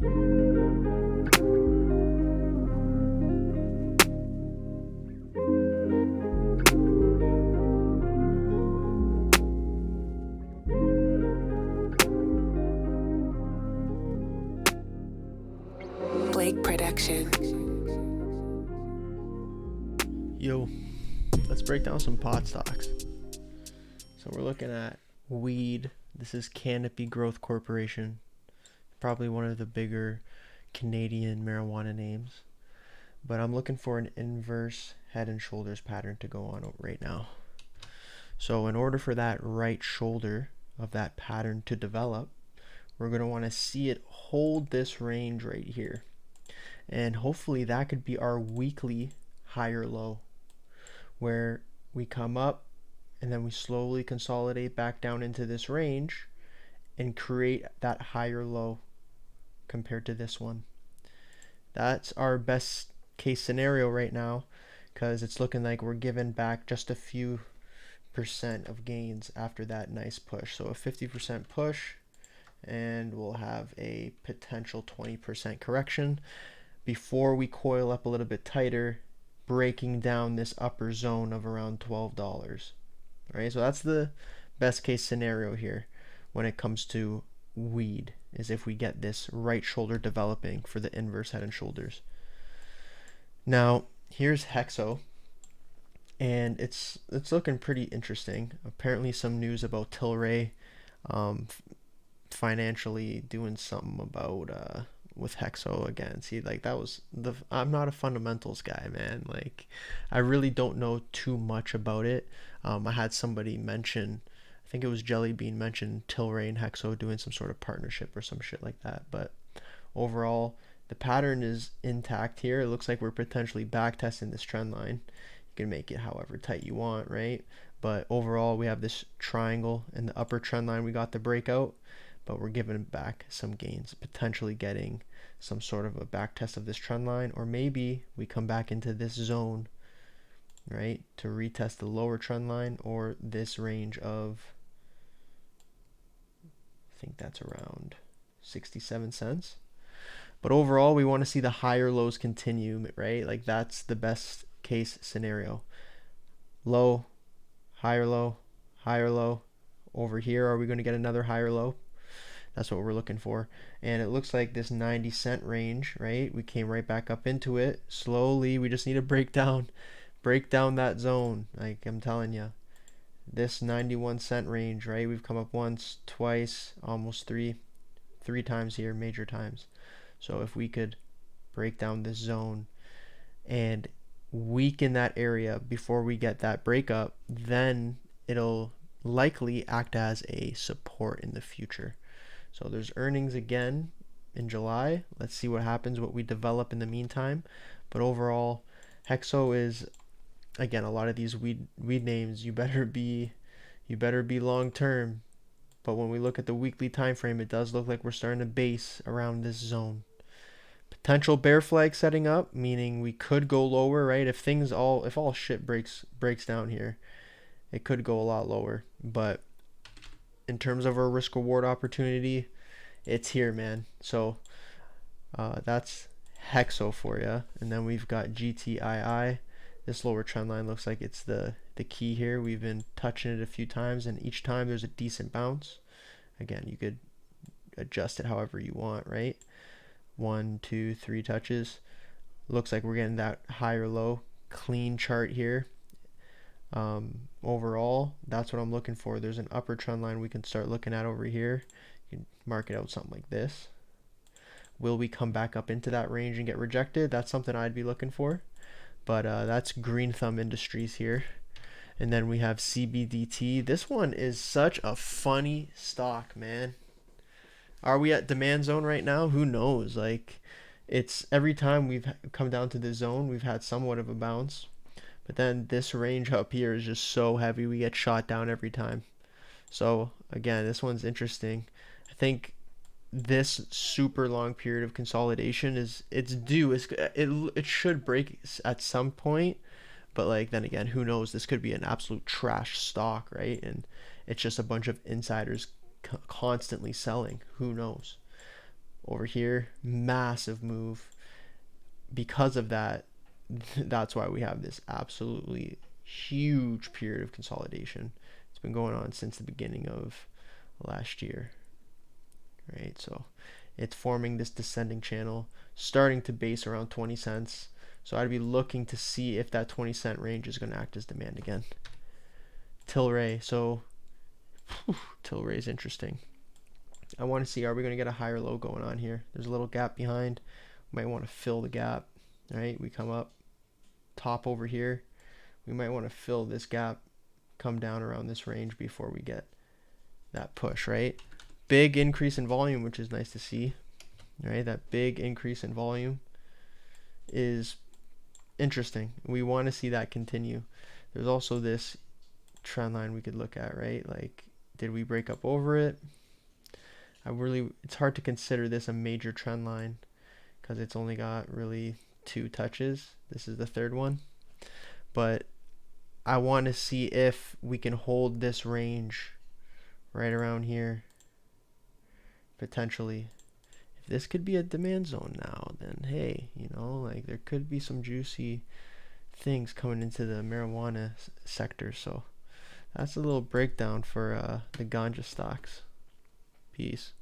Production. Yo, let's break down some pot stocks. So we're looking at weed. This is Canopy Growth Corporation, probably one of the bigger Canadian marijuana names. But I'm looking for an inverse head and shoulders pattern to go on right now. So in order for that right shoulder of that pattern to develop, we're going to want to see it hold this range right here. And hopefully that could be our weekly higher low, where we come up and then we slowly consolidate back down into this range and create that higher low compared to this one. That's our best case scenario right now, because it's looking like we're giving back just a few percent of gains after that nice push. So a 50% push, and we'll have a potential 20% correction before we coil up a little bit tighter, breaking down this upper zone of around $12. Right, so that's the best case scenario here when it comes to weed, is if we get this right shoulder developing for the inverse head and shoulders. Now here's Hexo, and it's looking pretty interesting. Apparently some news about Tlry financially doing something about with Hexo again. See, like, that was I'm not a fundamentals guy, man. Like, I really don't know too much about it. I had somebody mention, I think it was Jellybean, mention Tlry and Hexo doing some sort of partnership or some shit like that. But overall, the pattern is intact here. It looks like we're potentially back testing this trend line. You can make it however tight you want, right? But overall, we have this triangle in the upper trend line. We got the breakout, but we're giving back some gains, potentially getting some sort of a back test of this trend line, or maybe we come back into this zone, right, to retest the lower trend line or this range of, I think that's around 67 cents. But overall, we want to see the higher lows continue, right? Like, that's the best case scenario. Low, higher low, higher low. Over here, are we going to get another higher low? That's what we're looking for. And it looks like this 90-cent range, right? We came right back up into it. Slowly, we just need to break down that zone. Like, I'm telling you, this 91-cent range, right? We've come up once, twice, almost three times here, major times. So if we could break down this zone and weaken that area before we get that breakup, then it'll likely act as a support in the future. So there's earnings again in July. Let's see what happens, what we develop in the meantime. But overall, Hexo is, again, a lot of these weed names, you better be long term. But when we look at the weekly time frame, it does look like we're starting to base around this zone. Potential bear flag setting up, meaning we could go lower, right? If all shit breaks down here, it could go a lot lower. But in terms of our risk reward opportunity, it's here, man. So that's Hexo for you. And then we've got Gtii. This lower trend line looks like it's the key here. We've been touching it a few times, and each time there's a decent bounce. Again, you could adjust it however you want, right? 1, 2, 3 touches. Looks like we're getting that higher low. Clean chart here. Overall, that's what I'm looking for. There's an upper trend line we can start looking at over here. You can mark it out something like this. Will we come back up into that range and get rejected? That's something I'd be looking for. But that's Green Thumb Industries here. And then we have Cbdt. This one is such a funny stock, man. Are we at demand zone right now? Who knows? Like, it's every time we've come down to this zone, we've had somewhat of a bounce. But then this range up here is just so heavy, we get shot down every time. So again, this one's interesting. I think this super long period of consolidation it's due. It should break at some point, but like, then again, who knows? This could be an absolute trash stock, right? And it's just a bunch of insiders constantly selling. Who knows? over here, massive move. Because of that, that's why we have this absolutely huge period of consolidation. It's been going on since the beginning of last year, right? So it's forming this descending channel, starting to base around 20 cents. So I'd be looking to see if that 20-cent range is going to act as demand again. Tlry, so Tlry is interesting. I want to see, are we going to get a higher low going on here? There's a little gap behind. We might want to fill the gap, right? We come up top over here. We might want to fill this gap, come down around this range before we get that push, right? Big increase in volume, which is nice to see, right? That big increase in volume is interesting. We want to see that continue. There's also this trend line we could look at, right? Like, did we break up over it? It's hard to consider this a major trend line because it's only got really 2 touches. This is the third one. But I want to see if we can hold this range right around here, potentially. If this could be a demand zone now, then hey, you know, like there could be some juicy things coming into the marijuana sector. So that's a little breakdown for the ganja stocks. Peace.